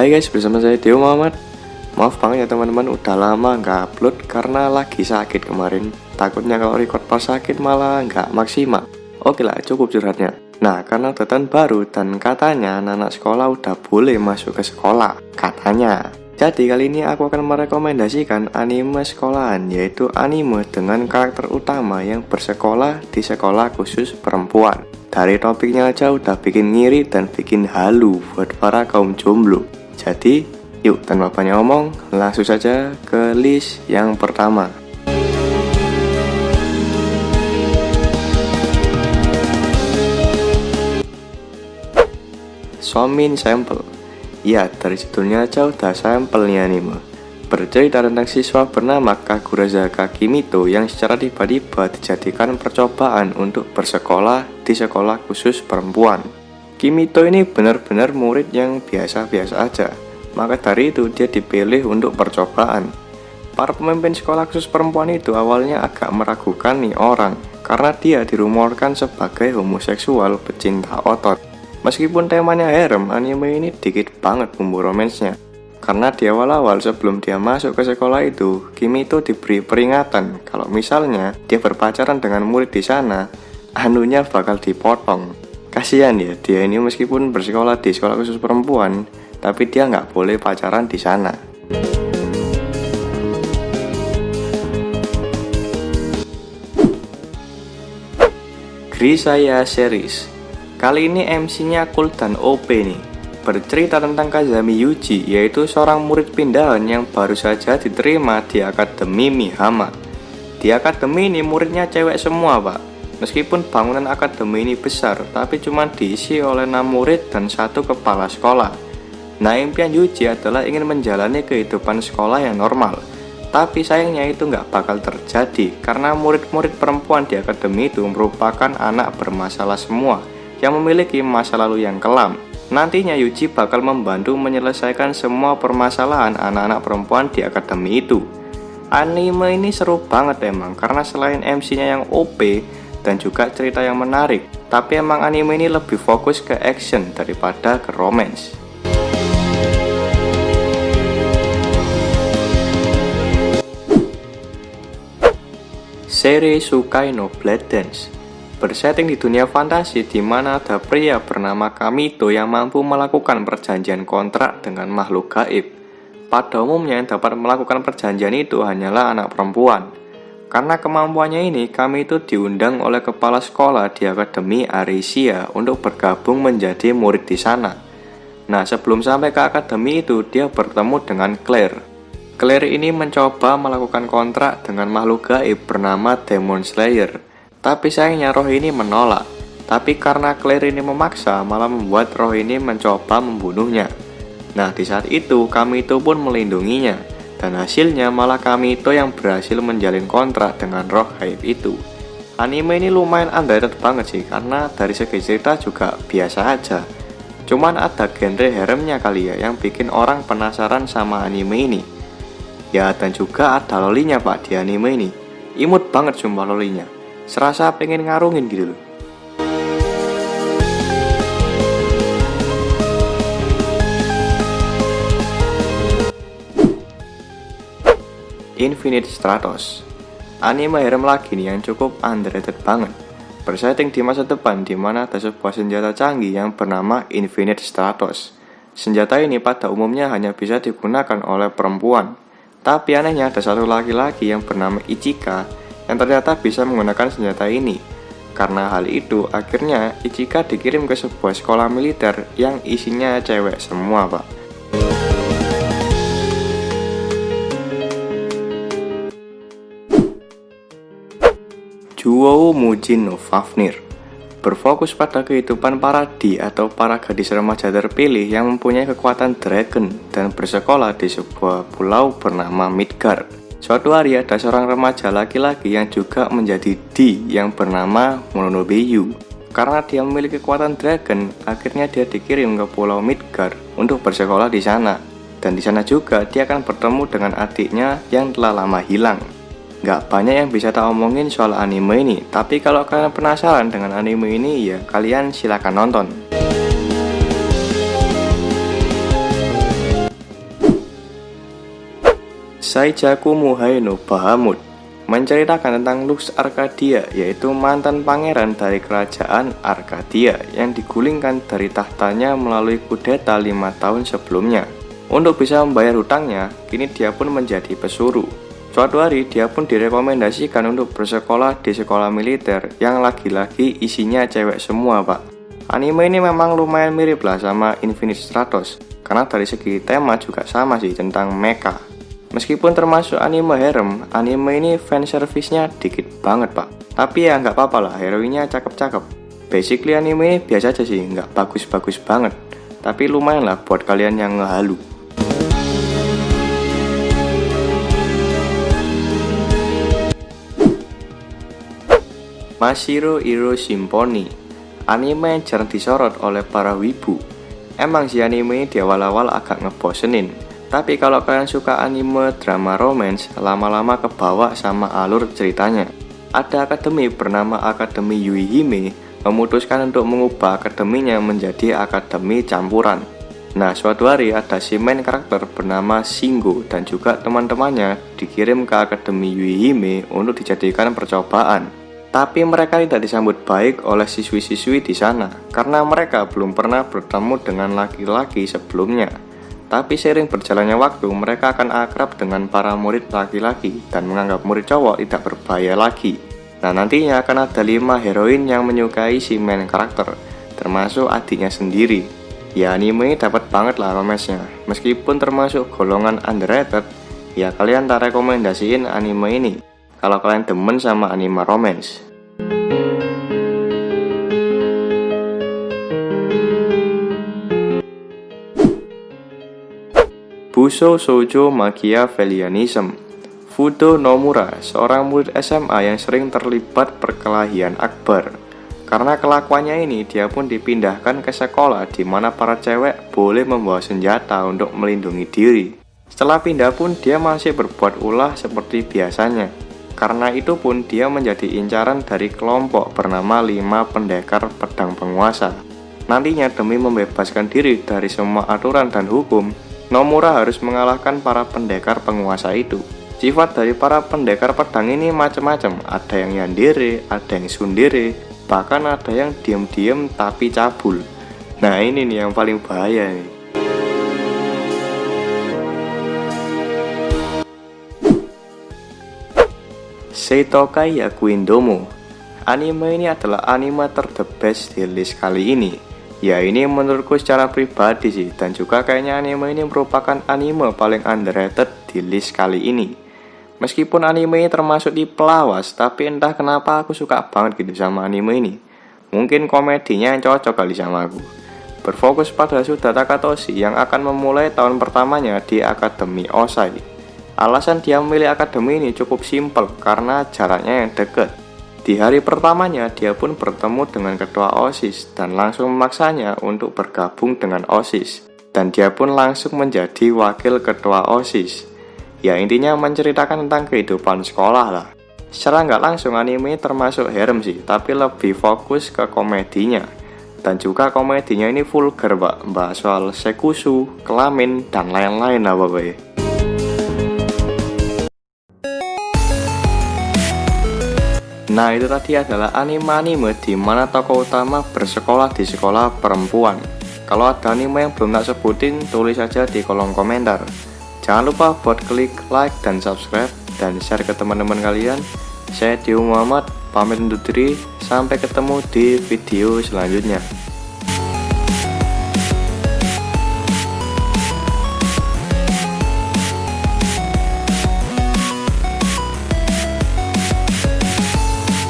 Hai guys, bersama saya Dio Muhammad. Maaf banget ya teman-teman, udah lama nggak upload karena lagi sakit kemarin. Takutnya kalau record pas sakit malah nggak maksimal. Oke lah, cukup curhatnya. Nah, karena udah tahun baru dan katanya anak-anak sekolah udah boleh masuk ke sekolah, katanya. Jadi kali ini aku akan merekomendasikan anime sekolahan, yaitu anime dengan karakter utama yang bersekolah di sekolah khusus perempuan. Dari topiknya aja udah bikin ngiri dan bikin halu buat para kaum jomblo. Jadi, yuk tanpa banyak omong, langsung saja ke list yang pertama. Shomin Sample. Ya, dari judulnya aja udah sampel nih anime. Bercerita tentang siswa bernama Kagurazaka Kimito yang secara tiba-tiba dijadikan percobaan untuk bersekolah di sekolah khusus perempuan. Kimito ini benar-benar murid yang biasa-biasa aja, maka dari itu dia dipilih untuk percobaan. Para pemimpin sekolah khusus perempuan itu awalnya agak meragukan nih orang, karena dia dirumorkan sebagai homoseksual pecinta otot. Meskipun temanya harem, anime ini dikit banget bumbu romansnya. Karena di awal-awal sebelum dia masuk ke sekolah itu, Kimito diberi peringatan kalau misalnya dia berpacaran dengan murid di sana, anunya bakal dipotong. Kasihan ya, dia ini meskipun bersekolah di sekolah khusus perempuan, tapi dia nggak boleh pacaran di sana. Grisaya Series. Kali ini MC-nya cool dan OP nih. Bercerita tentang Kazami Yuji, yaitu seorang murid pindahan yang baru saja diterima di Akademi Mihama. Di akademi ini muridnya cewek semua, Pak. Meskipun bangunan akademi ini besar, tapi cuma diisi oleh 6 murid dan 1 kepala sekolah. Nah, impian Yuji adalah ingin menjalani kehidupan sekolah yang normal. Tapi sayangnya itu nggak bakal terjadi, karena murid-murid perempuan di akademi itu merupakan anak bermasalah semua, yang memiliki masa lalu yang kelam. Nantinya Yuji bakal membantu menyelesaikan semua permasalahan anak-anak perempuan di akademi itu. Anime ini seru banget emang, karena selain MC-nya yang OP dan juga cerita yang menarik, tapi emang anime ini lebih fokus ke action daripada ke romance. Seri Sukai no Blood Dance. Bersetting di dunia fantasi di mana ada pria bernama Kamito yang mampu melakukan perjanjian kontrak dengan makhluk gaib. Pada umumnya yang dapat melakukan perjanjian itu hanyalah anak perempuan. Karena kemampuannya ini, Kamito diundang oleh kepala sekolah di Akademi Arisia untuk bergabung menjadi murid di sana. Nah, sebelum sampai ke akademi itu, dia bertemu dengan Claire. Claire ini mencoba melakukan kontrak dengan makhluk gaib bernama Demon Slayer. Tapi sayangnya roh ini menolak. Tapi karena Claire ini memaksa, malah membuat roh ini mencoba membunuhnya. Nah, di saat itu Kamito pun melindunginya. Dan hasilnya malah Kamito yang berhasil menjalin kontrak dengan roh gaib itu. Anime ini lumayan underrated banget sih, karena dari segi cerita juga biasa aja. Cuman ada genre haremnya kali ya, yang bikin orang penasaran sama anime ini. Ya, dan juga ada lolinya Pak di anime ini. Imut banget sumpah lolinya. Serasa pengen ngarungin gitu loh. Infinite Stratos. Anime harem lagi nih yang cukup underrated banget. Bersetting di masa depan di mana ada sebuah senjata canggih yang bernama Infinite Stratos. Senjata ini pada umumnya hanya bisa digunakan oleh perempuan. Tapi anehnya ada satu laki-laki yang bernama Ichika yang ternyata bisa menggunakan senjata ini. Karena hal itu, akhirnya Ichika dikirim ke sebuah sekolah militer yang isinya cewek semua, Pak. Juou Mujin no Fafnir. Berfokus pada kehidupan para di atau para gadis remaja terpilih yang mempunyai kekuatan dragon dan bersekolah di sebuah pulau bernama Midgard. Suatu hari ada seorang remaja laki-laki yang juga menjadi di yang bernama Mononobe-yu. Karena dia memiliki kekuatan dragon, akhirnya dia dikirim ke Pulau Midgard untuk bersekolah di sana. Dan di sana juga dia akan bertemu dengan adiknya yang telah lama hilang. Gak banyak yang bisa tak omongin soal anime ini, tapi kalau kalian penasaran dengan anime ini ya kalian silahkan nonton. Saijaku Muhai no Bahamut menceritakan tentang Lux Arcadia, yaitu mantan pangeran dari kerajaan Arcadia yang digulingkan dari tahtanya melalui kudeta 5 tahun sebelumnya. Untuk bisa membayar hutangnya, kini dia pun menjadi pesuruh. Suatu hari dia pun direkomendasikan untuk bersekolah di sekolah militer yang lagi-lagi isinya cewek semua, Pak. Anime ini memang lumayan mirip lah sama Infinite Stratos, karena dari segi tema juga sama sih, tentang mecha. Meskipun termasuk anime harem, anime ini fanservice-nya dikit banget, Pak. Tapi ya nggak apa-apa lah, heroinnya cakep-cakep. Basically anime ini biasa aja sih, nggak bagus-bagus banget. Tapi lumayan lah buat kalian yang ngehalu. Mashiro Hero Symphony, anime yang jarang disorot oleh para wibu. Emang sih anime ini di awal-awal agak ngebosenin. Tapi kalau kalian suka anime drama romance, lama-lama kebawa sama alur ceritanya. Ada akademi bernama Akademi Yuihime memutuskan untuk mengubah akademinya menjadi akademi campuran. Nah, suatu hari ada si main karakter bernama Shingo dan juga teman-temannya dikirim ke Akademi Yuihime untuk dijadikan percobaan. Tapi mereka tidak disambut baik oleh siswi-siswi di sana karena mereka belum pernah bertemu dengan laki-laki sebelumnya. Tapi seiring berjalannya waktu, mereka akan akrab dengan para murid laki-laki dan menganggap murid cowok tidak berbahaya lagi. Nah, nantinya akan ada 5 heroin yang menyukai si main karakter, termasuk adiknya sendiri. Ya, anime dapat banget lah romance-nya. Meskipun termasuk golongan underrated, ya kalian tak rekomendasiin anime ini kalau kalian demen sama anime romance. Busou Shoujo Machiavellianism. Fudo Nomura, seorang murid SMA yang sering terlibat perkelahian akbar. Karena kelakuannya ini, dia pun dipindahkan ke sekolah di mana para cewek boleh membawa senjata untuk melindungi diri. Setelah pindah pun dia masih berbuat ulah seperti biasanya. Karena itu pun dia menjadi incaran dari kelompok bernama 5 pendekar pedang penguasa. Nantinya demi membebaskan diri dari semua aturan dan hukum, Nomura harus mengalahkan para pendekar penguasa itu. Sifat dari para pendekar pedang ini macam-macam, ada yang yandere, ada yang sundere, bahkan ada yang diam-diam tapi cabul. Nah, ini nih yang paling bahaya nih. Seitokai Yakuindomo. Anime ini adalah anime ter-the best di list kali ini. Ya, ini menurutku secara pribadi sih, dan juga kayaknya anime ini merupakan anime paling underrated di list kali ini. Meskipun anime ini termasuk di pelawas, tapi entah kenapa aku suka banget gitu sama anime ini. Mungkin komedinya yang cocok kali sama aku. Berfokus pada Suda Takatoshi yang akan memulai tahun pertamanya di Akademi Osai. Alasan dia memilih akademi ini cukup simpel karena jaraknya yang dekat. Di hari pertamanya, dia pun bertemu dengan ketua OSIS dan langsung memaksanya untuk bergabung dengan OSIS. Dan dia pun langsung menjadi wakil ketua OSIS. Ya, intinya menceritakan tentang kehidupan sekolah lah. Secara nggak langsung anime termasuk harem sih, tapi lebih fokus ke komedinya. Dan juga komedinya ini vulgar, Pak. Bahas soal sekusu, kelamin, dan lain-lain lah pokoknya. Nah, itu tadi adalah anime-anime di mana tokoh utama bersekolah di sekolah perempuan. Kalau ada anime yang belum tak sebutin, tulis aja di kolom komentar. Jangan lupa buat klik like dan subscribe dan share ke teman-teman kalian. Saya Dio Muhammad, pamit undur diri. Sampai ketemu di video selanjutnya.